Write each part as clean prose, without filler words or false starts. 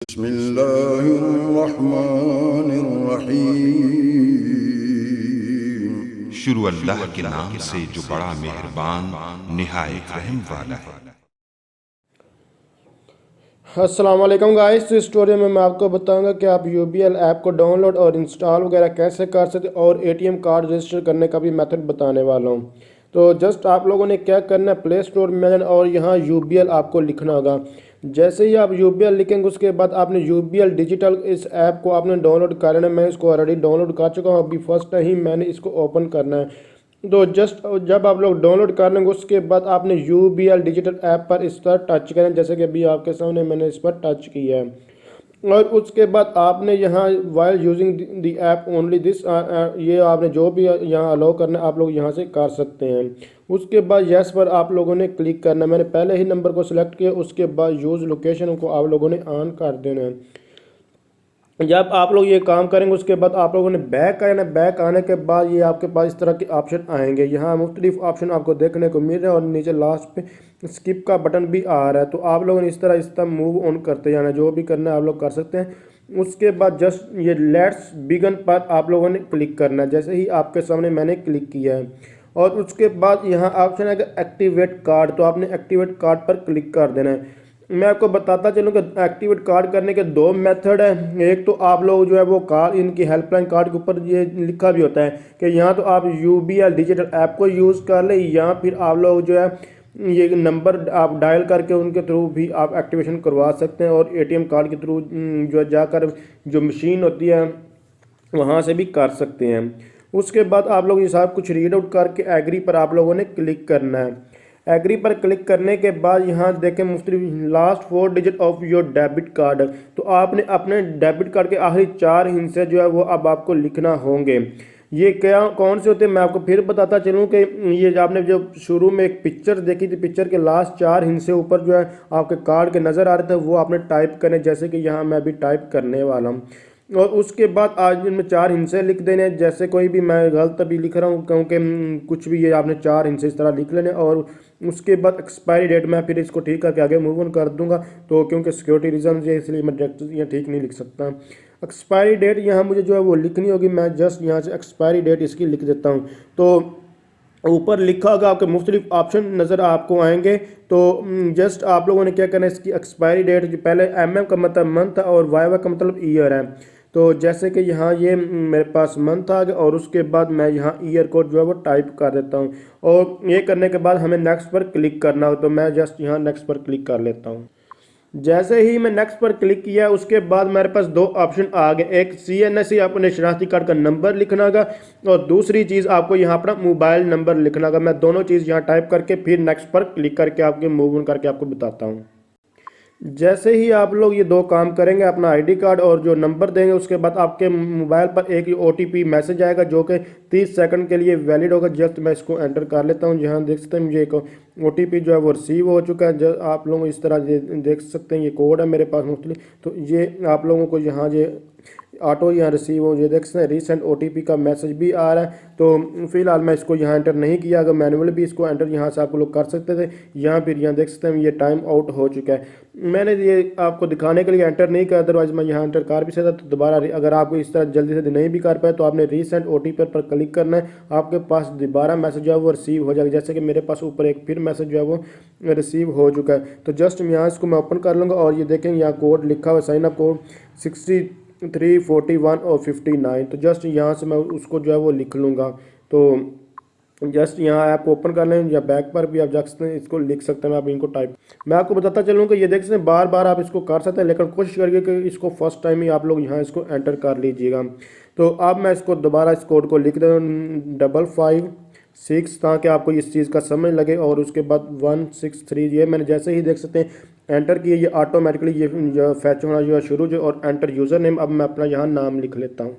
बिस्मिल्लाहिर्रहमानिर्रहीम। शुरू अल्लाह के नाम से जो बड़ा मेहरबान निहायत रहम वाला है। अस्सलाम वालेकुम गाइस, इस स्टोरी में मैं आपको बताऊंगा कि आप UBL ऐप को डाउनलोड और इंस्टॉल वगैरह कैसे कर सकते और ATM कार्ड रजिस्टर करने का भी मेथड बताने वाला हूं। तो जस्ट आप लोगों ने क्या करना है, प्ले स्टोर में जाना और यहाँ UBL आपको लिखना होगा। जैसे ही आप UBL लिखेंगे उसके बाद आपने UBL डिजिटल इस ऐप को आपने डाउनलोड करना है। मैं इसको ऑलरेडी डाउनलोड कर चुका हूँ, अभी फर्स्ट टाइम ही मैंने इसको ओपन करना है। तो जस्ट जब आप लोग डाउनलोड कर लेंगे उसके बाद आपने UBL डिजिटल ऐप पर इस पर टच करें, जैसे कि अभी आपके सामने मैंने इस पर टच किया है। और उसके बाद आपने यहाँ while using the app only this, ये आपने जो भी यहाँ अलाउ करना है आप लोग यहाँ से कर सकते हैं। उसके बाद यस पर आप लोगों ने क्लिक करना है। मैंने पहले ही नंबर को सिलेक्ट किया, उसके बाद यूज़ लोकेशन को आप लोगों ने ऑन कर देना है। जब आप लोग ये काम करेंगे उसके बाद आप लोगों ने बैक करना है। बैक आने के बाद ये आपके पास इस तरह के ऑप्शन आएंगे। यहाँ मुख्तलिफ ऑप्शन आपको देखने को मिल रहे हैं और नीचे लास्ट पे स्किप का बटन भी आ रहा है। तो आप लोगों ने इस तरह मूव ऑन करते जाना है, जो भी करना है आप लोग कर सकते हैं। उसके बाद जस्ट ये लेट्स बिगन पर आप लोगों ने क्लिक करना है, जैसे ही आपके सामने मैंने क्लिक किया है। और उसके बाद यहाँ ऑप्शन है एक्टिवेट कार्ड, तो आपने एक्टिवेट कार्ड पर क्लिक कर देना है। मैं आपको बताता चलूँ कि एक्टिवेट कार्ड करने के दो मेथड है। एक तो आप लोग जो है वो कार्ड इनकी हेल्पलाइन कार्ड के ऊपर ये लिखा भी होता है कि यहाँ तो आप UBL डिजिटल ऐप को यूज़ कर ले, या फिर आप लोग जो है ये नंबर आप डायल करके उनके थ्रू भी आप एक्टिवेशन करवा सकते हैं, और ATM कार्ड के थ्रू जो जाकर जो मशीन होती है वहाँ से भी कर सकते हैं। उसके बाद आप लोग ये सब कुछ रीड आउट करके एग्री पर आप लोगों ने क्लिक करना है। एग्री पर क्लिक करने के बाद यहाँ देखें मुख्तलिफ last 4 digit of your debit card, तो आपने अपने डेबिट कार्ड के आखिरी 4 हिस्से जो है वो अब आपको लिखना होंगे। ये क्या कौन से होते हैं मैं आपको फिर बताता चलूँ कि ये आपने जो शुरू में एक पिक्चर देखी थी, पिक्चर के लास्ट 4 हिस्से ऊपर जो है आपके कार्ड के नज़र आ रहे थे, वो आपने टाइप करने, जैसे कि यहाँ मैं अभी टाइप करने वाला हूँ। और उसके बाद आज इनमें 4 हिस्से लिख देने, जैसे कोई भी मैं गलत अभी लिख रहा हूँ क्योंकि कुछ भी ये आपने 4 हिस्से इस तरह लिख लेने। और उसके बाद एक्सपायरी डेट मैं फिर इसको ठीक करके आगे मूव ऑन कर दूंगा, तो क्योंकि सिक्योरिटी रीजन है इसलिए मैं डायरेक्ट ये ठीक नहीं लिख सकता। एक्सपायरी डेट यहाँ मुझे जो है वो लिखनी होगी। मैं जस्ट यहाँ से एक्सपायरी डेट इसकी लिख देता हूँ। तो ऊपर लिखा होगा, आपके मुख्तलिफ ऑप्शन नज़र आपको आएंगे। तो जस्ट आप लोगों ने क्या करना है, इसकी एक्सपायरी डेट जो पहले MM का मतलब मंथ और YY का मतलब ईयर है। तो जैसे कि यहाँ ये मेरे पास मंथ आ गया और उसके बाद मैं यहाँ ईयर कोड जो है वो टाइप कर देता हूँ। और ये करने के बाद हमें नेक्स्ट पर क्लिक करना हो, तो मैं जस्ट यहाँ नेक्स्ट पर क्लिक कर लेता हूँ। जैसे ही मैं नेक्स्ट पर क्लिक किया उसके बाद मेरे पास 2 ऑप्शन आ गए, एक CNC अपने शनाख्ती कार्ड का नंबर लिखना होगा और दूसरी चीज़ आपको यहाँ अपना मोबाइल नंबर लिखना होगा। मैं दोनों चीज़ यहाँ टाइप करके फिर नेक्स्ट पर क्लिक करके आपके मूव ऑन करके आपको बताता हूँ। जैसे ही आप लोग ये 2 काम करेंगे, अपना ID कार्ड और जो नंबर देंगे, उसके बाद आपके मोबाइल पर एक OTP मैसेज आएगा जो कि 30 सेकंड के लिए वैलिड होगा। जस्ट मैं इसको एंटर कर लेता हूँ। जहाँ देख सकते हैं मुझे एक OTP जो है वो रिसीव हो चुका है। जो आप लोग इस तरह देख सकते हैं, ये कोड है मेरे पास मुख्तलिफ, तो ये आप लोगों को यहाँ ये ऑटो यहाँ रिसीव हो, ये देख सकते हैं रिसेंट OTP का मैसेज भी आ रहा है। तो फिलहाल मैं इसको यहाँ एंटर नहीं किया, अगर मैनुअली भी इसको एंटर यहाँ से आप लोग कर सकते थे। यहाँ फिर यहाँ देख सकते हैं ये टाइम आउट हो चुका है। मैंने ये आपको दिखाने के लिए एंटर नहीं किया, अदरवाइज मैं यहाँ एंटर कर भी सकता। तो दोबारा अगर आपको इस तरह जल्दी से नहीं भी कर पाए तो आपने रिसेंट OTP पर क्लिक करना है, आपके पास दोबारा मैसेज जो है वो रिसीव हो जाएगा। जैसे कि मेरे पास ऊपर एक फिर मैसेज जो है वो रिसीव हो चुका है। तो जस्ट मैं यहाँ इसको मैं ओपन कर लूँगा और ये देखेंगे यहाँ कोड लिखा हुआ, साइन अप कोड 63 41 और 59। तो जस्ट यहाँ से मैं उसको जो है वो लिख लूँगा। तो जस्ट यहाँ ऐप ओपन कर लें या बैक पर भी आप जा सकते हैं, इसको लिख सकते हैं। मैं आप इनको टाइप मैं आपको बताता चलूँ कि ये देख सकते हैं बार बार आप इसको कर सकते हैं, लेकिन कोशिश करिए कि इसको फर्स्ट टाइम ही आप लोग यहाँ इसको एंटर कर लीजिएगा। तो अब मैं इसको दोबारा इस कोड को लिख दूँ 556, ताकि आपको इस चीज़ का समझ लगे। और उसके बाद 163, ये मैंने जैसे ही देख सकते हैं एंटर किए, ये ऑटोमेटिकली ये फैच होना जो है शुरू जो, और एंटर यूज़र नेम। अब मैं अपना यहाँ नाम लिख लेता हूँ।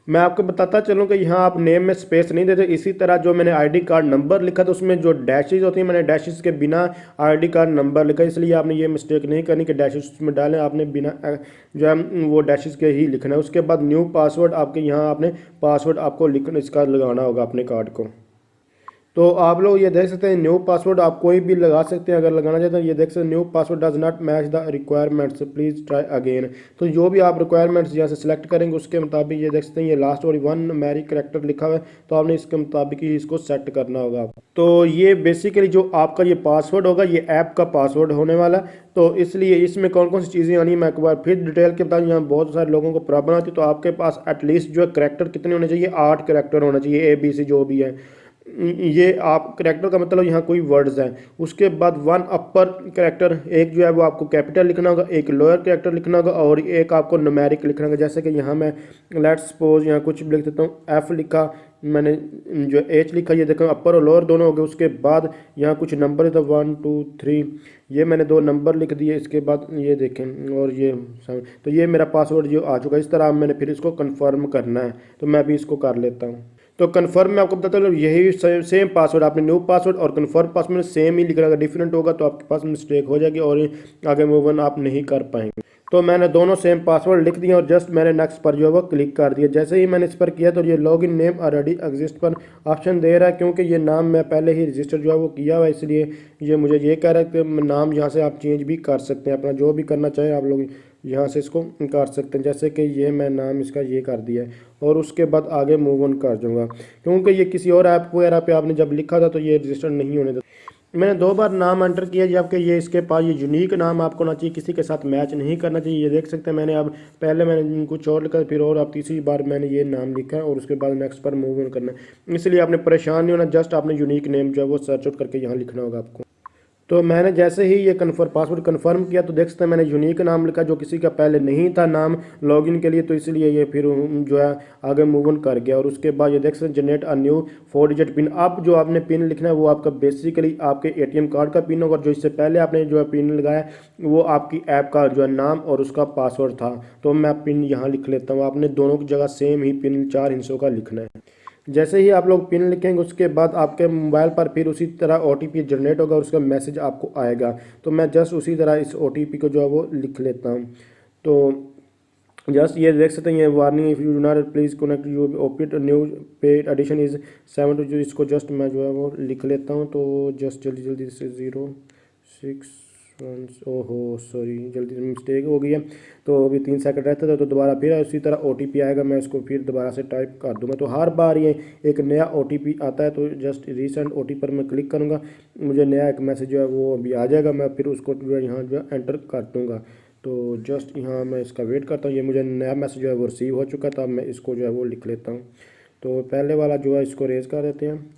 मैं आपको बताता चलूँ कि यहाँ आप नेम में स्पेस नहीं देते। इसी तरह जो मैंने ID कार्ड नंबर लिखा था उसमें जो डैशेज होती हैं, मैंने डैशेज के बिना ID कार्ड नंबर लिखा, इसलिए आपने ये मिस्टेक नहीं करनी कि डैशेज उसमें डालें, आपने बिना जो है वो डैशेज के ही लिखना है। उसके बाद न्यू पासवर्ड आपके यहाँ आपने पासवर्ड आपको लिखना इसका लगाना होगा अपने कार्ड को। तो आप लोग ये देख सकते हैं न्यू पासवर्ड आप कोई भी लगा सकते हैं, अगर लगाना चाहते हैं ये देख सकते हैं new password does not match the requirements please try again. तो जो भी आप रिक्वायरमेंट्स यहाँ से सिलेक्ट करेंगे उसके मुताबिक ये देख सकते हैं ये लास्ट और वन मैरी करेक्टर लिखा हुआ है, तो आपने इसके मुताबिक ही इसको सेट करना होगा। तो ये बेसिकली जो आपका ये पासवर्ड होगा ये ऐप का पासवर्ड होने वाला है। तो इसलिए इसमें कौन कौन सी चीज़ें आनी है मैं एक बार फिर डिटेल के बताऊँ, यहाँ बहुत सारे लोगों को प्रॉब्लम आती है। तो आपके पास एटलीस्ट जो है करेक्टर कितने होने चाहिए, 8 करेक्टर होना चाहिए, ABC जो भी है। ये आप करेक्टर का मतलब यहाँ कोई वर्ड्स हैं। उसके बाद वन अपर करेक्टर, एक जो है वो आपको कैपिटल लिखना होगा, एक लोअर करेक्टर लिखना होगा और एक आपको न्यूमेरिक लिखना होगा। जैसे कि यहाँ मैं लेट्स सपोज यहाँ कुछ भी लिख देता हूँ, F लिखा मैंने, जो H लिखा, ये देखो अपर और लोअर दोनों हो गए। उसके बाद यहाँ कुछ नंबर है तो 1 2 3, ये मैंने 2 नंबर लिख दिए। इसके बाद ये देखें और ये 7, तो ये मेरा पासवर्ड जो आ चुका है। इस तरह मैंने फिर इसको कन्फर्म करना है, तो मैं भी इसको कर लेता हूँ। तो कन्फर्म में आपको बताता हूँ यही सेम पासवर्ड आपने न्यू पासवर्ड और कन्फर्म पासवर्ड में सेम ही लिखना, अगर डिफरेंट होगा तो आपके पास मिस्टेक हो जाएगी और आगे मूव ऑन आप नहीं कर पाएंगे। तो मैंने दोनों सेम पासवर्ड लिख दिए और जस्ट मैंने नेक्स्ट पर जो है वो क्लिक कर दिया। जैसे ही मैंने इस पर किया तो ये लॉगिन नेम ऑलरेडी एग्जिस्ट पर ऑप्शन दे रहा है, क्योंकि ये नाम मैं पहले ही रजिस्टर जो है वो किया हुआ है, इसलिए ये मुझे ये कह रहा है कि नाम यहाँ से आप चेंज भी कर सकते हैं, अपना जो भी करना चाहें आप लोग यहाँ से इसको कर सकते हैं। जैसे कि ये मैं नाम इसका ये कर दिया है और उसके बाद आगे मूव ऑन कर दूँगा, क्योंकि ये किसी और ऐप वगैरह पे आपने जब लिखा था तो ये रजिस्टर नहीं होने देता। मैंने 2 बार नाम एंटर किया, जबकि ये इसके पास ये यूनिक नाम आपको ना चाहिए, किसी के साथ मैच नहीं करना चाहिए। ये देख सकते हैं मैंने अब पहले मैंने कुछ और लिखा, फिर और अब तीसरी बार मैंने ये नाम लिखा है और उसके बाद नेक्स्ट पर मूव ऑन करना है। इसलिए आपने परेशान नहीं होना, जस्ट आपने यूनिक नेम जो है वो सर्च आउट करके यहाँ लिखना होगा आपको। तो मैंने जैसे ही ये पासवर्ड कन्फर्म किया तो देख सकते हैं मैंने यूनिक नाम लिखा जो किसी का पहले नहीं था नाम लॉगिन के लिए, तो इसलिए ये फिर जो है आगे मूव ऑन कर गया। और उसके बाद ये देख सकते हैं generate a new 4 digit pin. अब जो आपने पिन लिखना है वो आपका बेसिकली आपके ATM कार्ड का पिन होगा, जो इससे पहले आपने जो है पिन लगाया वो आपकी ऐप का जो है नाम और उसका पासवर्ड था। तो मैं पिन यहाँ लिख लेता हूँ, आपने दोनों की जगह सेम ही पिन 4 हिस्सों का लिखना है। जैसे ही आप लोग पिन लिखेंगे उसके बाद आपके मोबाइल पर फिर उसी तरह OTP जनरेट होगा और उसका मैसेज आपको आएगा। तो मैं जस्ट उसी तरह इस OTP को जो है वो लिख लेता हूँ। तो जस्ट ये देख सकते हैं ये warning if you do not please connect you open new paid edition is 7 two, जो इसको जस्ट मैं जो है वो लिख लेता हूँ। तो जस्ट जल्दी जल्दी से 061, ओहो सॉरी जल्दी से मिस्टेक हो गई है। तो अभी 3 सेकंड रहते थे तो दोबारा फिर उसी तरह OTP आएगा, मैं इसको फिर दोबारा से टाइप कर दूंगा। तो हर बार ये एक नया OTP आता है, तो जस्ट रीसेंट OTP पर मैं क्लिक करूँगा, मुझे नया एक मैसेज जो है वो अभी आ जाएगा, मैं फिर उसको जो है यहाँ जो है एंटर कर दूँगा। तो जस्ट यहाँ मैं इसका वेट करता हूँ, ये मुझे नया मैसेज जो है वो रिसीव हो चुका था। अब मैं इसको जो है वो लिख लेता हूँ। तो पहले वाला जो है इसको रेज कर देते हैं।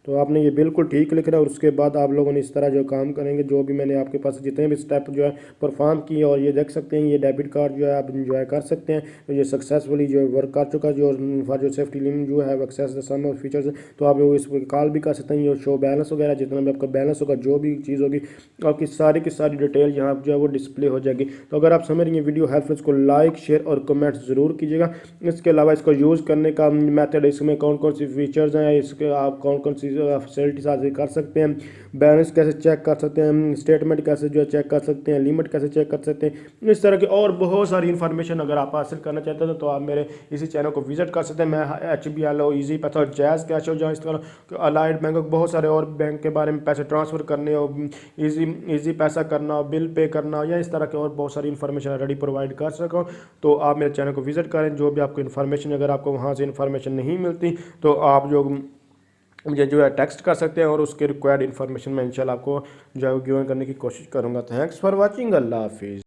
तो आपने ये बिल्कुल ठीक लिखना है और उसके बाद आप लोगों ने इस तरह जो काम करेंगे, जो भी मैंने आपके पास जितने भी स्टेप जो है परफॉर्म किए, और ये देख सकते हैं ये डेबिट कार्ड जो है आप इंजॉय कर सकते हैं। तो ये सक्सेसफुली जो है वर्क कर चुका है, जो फॉर जो सेफ्टी लिमिट जो है access the some of features. तो आप लोग इस पर कॉल भी कर सकते हैं, ये शो बैलेंस वगैरह जितना भी आपका बैलेंस होगा, जो भी चीज़ होगी आपकी सारी की सारी डिटेल यहाँ जो है वो डिस्प्ले हो जाएगी। तो अगर आप समझ रही हैं वीडियो हेल्पफुल, इसको लाइक शेयर और कमेंट ज़रूर कीजिएगा। इसके अलावा इसको यूज़ करने का मेथड, इसमें कौन कौन सी फीचर्स हैं, इसके आप कौन कौन सी फैसिलिटीज हासिल कर सकते हैं, बैलेंस कैसे चेक कर सकते हैं, स्टेटमेंट कैसे जो है चेक कर सकते हैं, लिमिट कैसे चेक कर सकते हैं, इस तरह की और बहुत सारी इन्फॉर्मेशन अगर आप हासिल करना चाहते हैं तो आप मेरे इसी चैनल को विजिट कर सकते हैं। मैं HBL ईजी पैसा और जैज़ कैश हो, जहाँ इस तरह अलाइड बैंक बहुत सारे और बैंक के बारे में पैसे ट्रांसफ़र करने हो, ईजी पैसा करना हो, बिल पे करना हो, या इस तरह के और बहुत सारी इन्फॉर्मेशन ऑलरेडी प्रोवाइड कर सको। तो आप मेरे चैनल को विजिट करें, जो भी आपको इन्फॉर्मेशन, अगर आपको वहाँ से इन्फॉर्मेशन नहीं मिलती तो आप जो मुझे जो है टेक्स्ट कर सकते हैं और उसके रिक्वायर्ड इन्फॉर्मेशन मैं इंशाल्लाह आपको जो है गिवन करने की कोशिश करूँगा। थैंक्स फॉर वॉचिंग, अल्लाह हाफिज़।